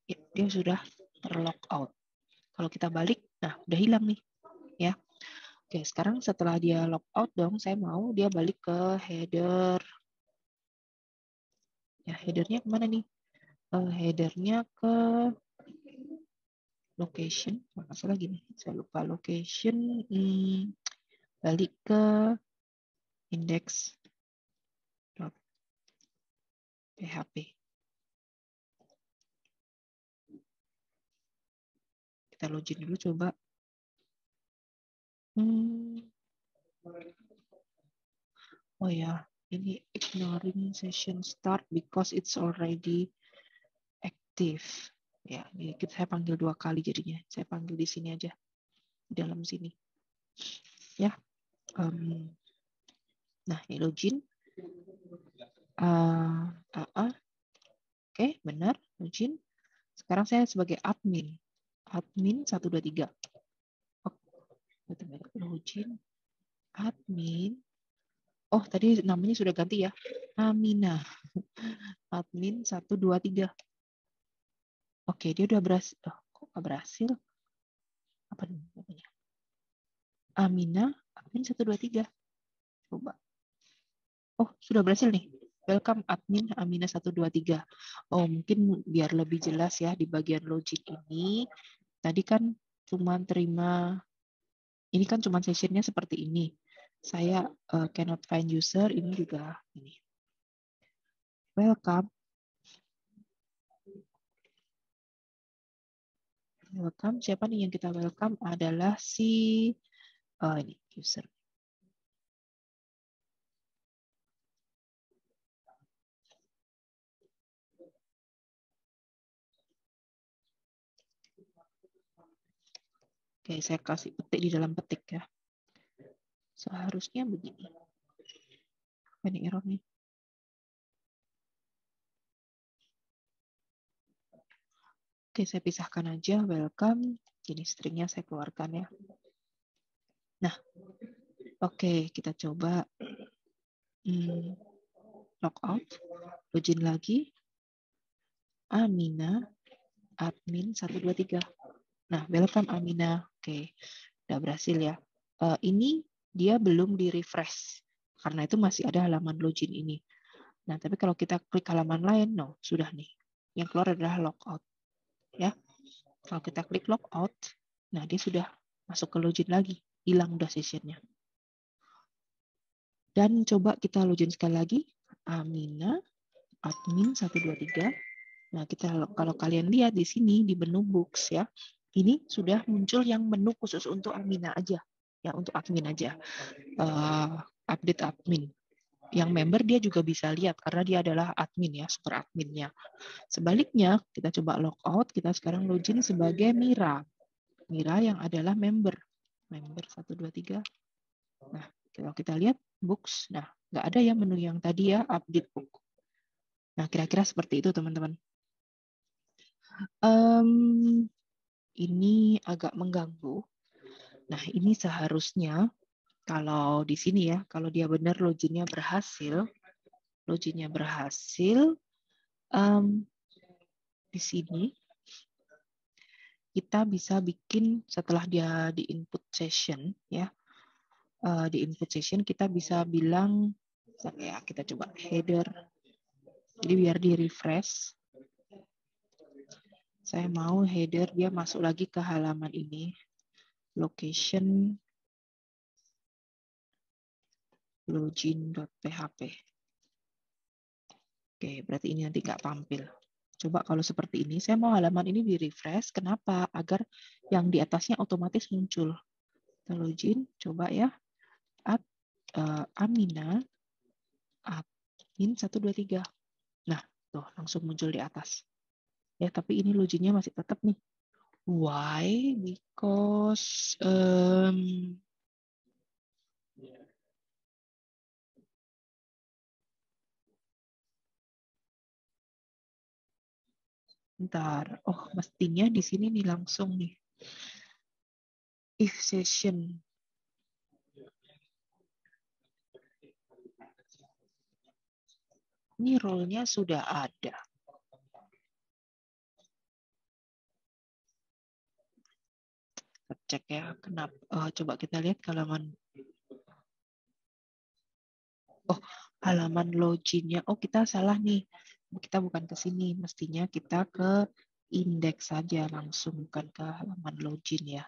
Dia sudah terlogout. Kalau kita balik, nah udah hilang nih, ya. Oke, sekarang setelah dia logout dong, saya mau dia balik ke header. Ya, headernya kemana nih? Headernya ke location, masalah gini, saya lupa location, balik ke index.php. Kita login dulu coba. Oh ya, ini ignoring session start because it's already active. Ya, ini saya panggil 2 kali jadinya. Saya panggil di sini aja, di dalam sini. Ya, nah ini login. Oke, benar, login. Sekarang saya sebagai admin 123. Login admin. Oh, tadi namanya sudah ganti ya. Amina. Admin 123. Oke, dia udah berhasil. Oh, kok nggak berhasil? Apa namanya? Amina, admin 123. Coba. Oh, sudah berhasil nih. Welcome admin Amina 123. Oh, mungkin biar lebih jelas ya di bagian login ini. Tadi kan cuma terima, ini kan cuma sessionnya seperti ini. Saya cannot find user, ini juga ini. Welcome. Welcome, siapa nih yang kita welcome adalah si ini user. Oke, saya kasih petik di dalam petik ya. Seharusnya begini. Apa ini error nih? Oke, saya pisahkan aja welcome. Ini stringnya saya keluarkan ya. Nah, oke, kita coba logout, login lagi. Amina, admin 123. Nah, welcome Amina. Oke, udah berhasil ya. Ini dia belum di-refresh. Karena itu masih ada halaman login ini. Nah, tapi kalau kita klik halaman lain, no, sudah nih. Yang keluar adalah logout. Ya. Kalau kita klik logout, nah dia sudah masuk ke login lagi. Hilang udah sessionnya. Dan coba kita login sekali lagi. Amina, admin 123. Nah, kalau kalian lihat di sini di menu books ya, ini sudah muncul yang menu khusus untuk Amina aja, ya untuk admin aja, update admin. Yang member dia juga bisa lihat karena dia adalah admin ya, super adminnya. Sebaliknya kita coba logout, kita sekarang login sebagai Mira yang adalah member 123. Nah, kalau kita lihat books, nah nggak ada ya menu yang tadi ya update book. Nah, kira-kira seperti itu teman-teman. Ini agak mengganggu. Nah, ini seharusnya kalau di sini ya, kalau dia benar loginnya berhasil, di sini kita bisa bikin setelah dia di input session ya, di input session kita bisa bilang ya kita coba header. Jadi biar di refresh. Saya mau header dia masuk lagi ke halaman ini. Location login.php. Oke, berarti ini nanti nggak tampil. Coba kalau seperti ini, saya mau halaman ini di refresh. Kenapa? Agar yang di atasnya otomatis muncul. Kita login, coba ya. Amina, admin 123. Nah, tuh langsung muncul di atas. Ya, tapi ini loginnya masih tetap nih. Why? Because Bentar. Oh, mestinya di sini nih langsung nih. If session. Ini role-nya sudah ada. Kita cek ya, kenapa? Coba kita lihat ke halaman. Oh, halaman loginnya. Oh, kita salah nih. Kita bukan ke sini. Mestinya kita ke indeks saja langsung, bukan ke halaman login ya.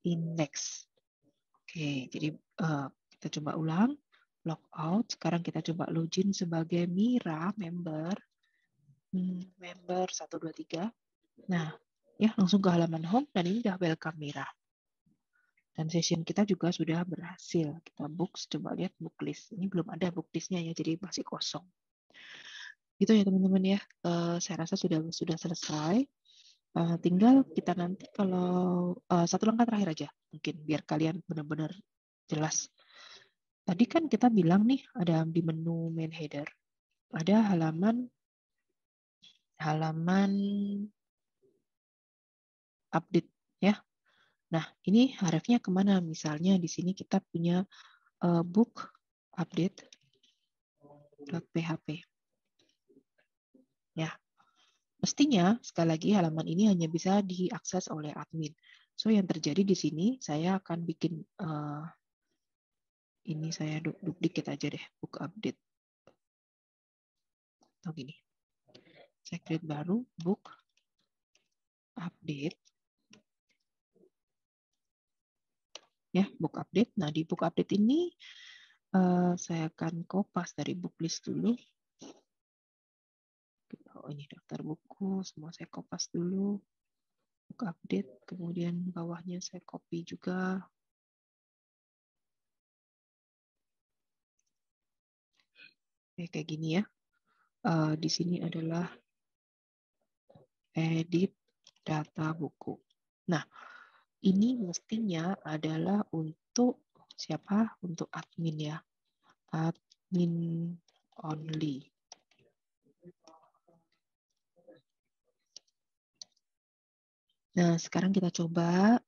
Indeks. Oke, jadi kita coba ulang. Logout. Sekarang kita coba login sebagai Mira, member. Member 123. Nah, ya langsung ke halaman home dan ini udah welcome Mira. Dan session kita juga sudah berhasil. Kita books, coba lihat book list. Ini belum ada book listnya ya, jadi masih kosong. Gitu ya teman-teman ya. Saya rasa sudah selesai. Tinggal kita nanti kalau satu langkah terakhir aja, mungkin biar kalian benar-benar jelas. Tadi kan kita bilang nih ada di menu main header ada halaman update ya. Nah ini harusnya kemana? Misalnya di sini kita punya book update.php ya. Mestinya sekali lagi halaman ini hanya bisa diakses oleh admin. So yang terjadi di sini saya akan bikin ini saya duplicate aja deh book update atau gini. Saya create baru book update ya, book update. Nah di book update ini saya akan kopas dari book list dulu. Oh ini daftar buku, semua saya kopas dulu. Book update, kemudian bawahnya saya copy juga. Kayak gini ya. Di sini adalah edit data buku. Nah, ini mestinya adalah untuk siapa? Untuk admin ya. Admin only. Nah, sekarang kita coba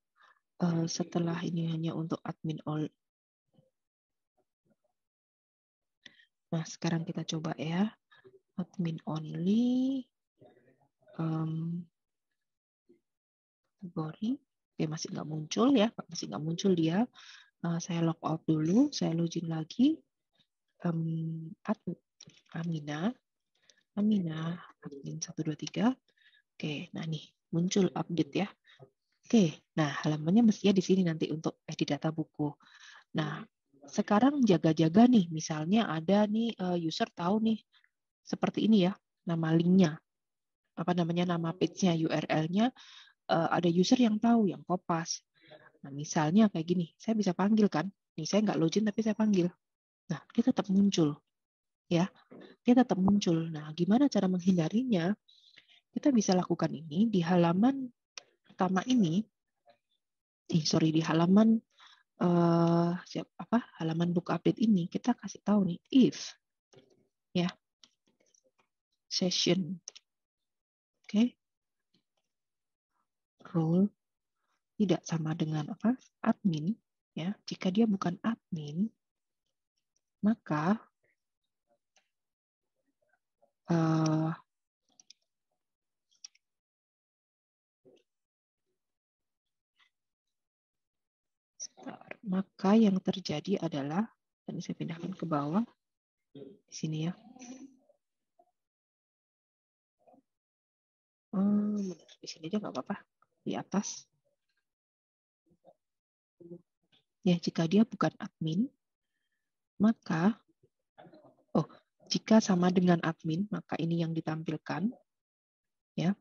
setelah ini hanya untuk admin only. Nah, sekarang kita coba ya. Admin only. Kategori. Oke, masih nggak muncul ya. Masih nggak muncul dia. Saya log out dulu. Saya login lagi. Amina, admin 123. Oke, nah nih muncul update ya. Oke, nah halamannya mestinya di sini nanti untuk edit data buku. Nah, sekarang jaga-jaga nih, misalnya ada nih user tahu nih seperti ini ya, nama linknya, apa namanya nama page-nya, URL-nya, ada user yang tahu, yang kopas. Nah, misalnya kayak gini, saya bisa panggil kan, nih saya nggak login tapi saya panggil. Nah, dia tetap muncul, ya, dia tetap muncul. Nah, gimana cara menghindarinya? Kita bisa lakukan ini di halaman pertama ini, di halaman halaman book update ini kita kasih tahu nih if ya session, oke, role tidak sama dengan admin ya. Jika dia bukan admin maka yang terjadi adalah, tadi saya pindahkan ke bawah di sini ya. Di sini aja nggak apa-apa, di atas. Ya, jika dia bukan admin, maka jika sama dengan admin, maka ini yang ditampilkan ya.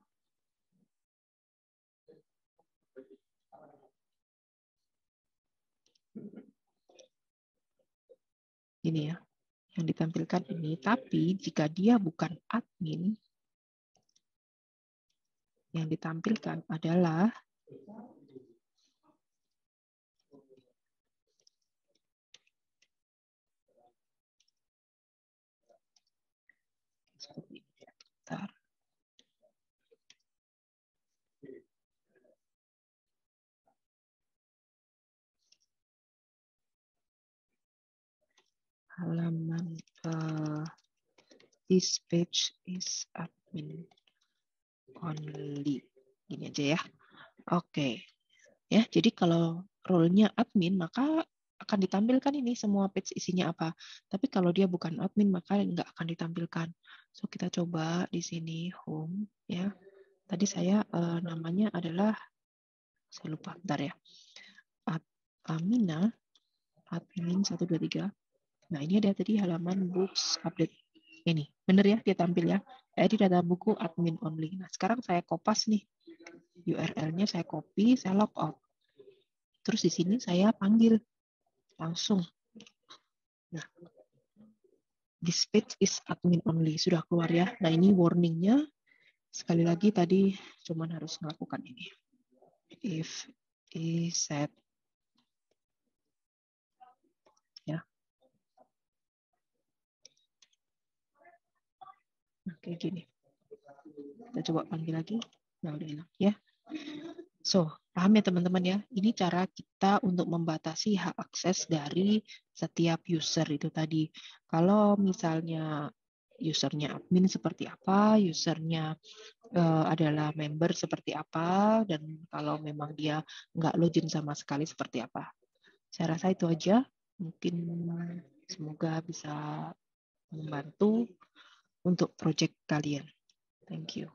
Ini ya, yang ditampilkan ini. Tapi jika dia bukan admin, yang ditampilkan adalah seperti ini. Bentar. halaman this page is admin only. Gini aja ya. Oke. Ya, jadi kalau role-nya admin maka akan ditampilkan ini semua page isinya apa. Tapi kalau dia bukan admin maka nggak akan ditampilkan. So kita coba di sini home ya. Tadi saya namanya adalah saya lupa bentar ya. Amina admin 123. Nah, ini ada tadi halaman books update. Ini, benar ya dia tampil ya. Di data buku admin only. Nah, sekarang saya kopas nih. URL-nya saya copy, saya logout. Terus di sini saya panggil langsung. Nah, this page is admin only. Sudah keluar ya. Nah, ini warning-nya. Sekali lagi tadi cuman harus melakukan ini. If is set ya. Nah, kayak gini. Kita coba panggil lagi. Nah, udah hilang ya. So, paham ya teman-teman ya? Ini cara kita untuk membatasi hak akses dari setiap user itu tadi. Kalau misalnya usernya admin seperti apa, usernya adalah member seperti apa, dan kalau memang dia nggak login sama sekali seperti apa. Saya rasa itu aja. Mungkin semoga bisa membantu untuk project kalian. Thank you.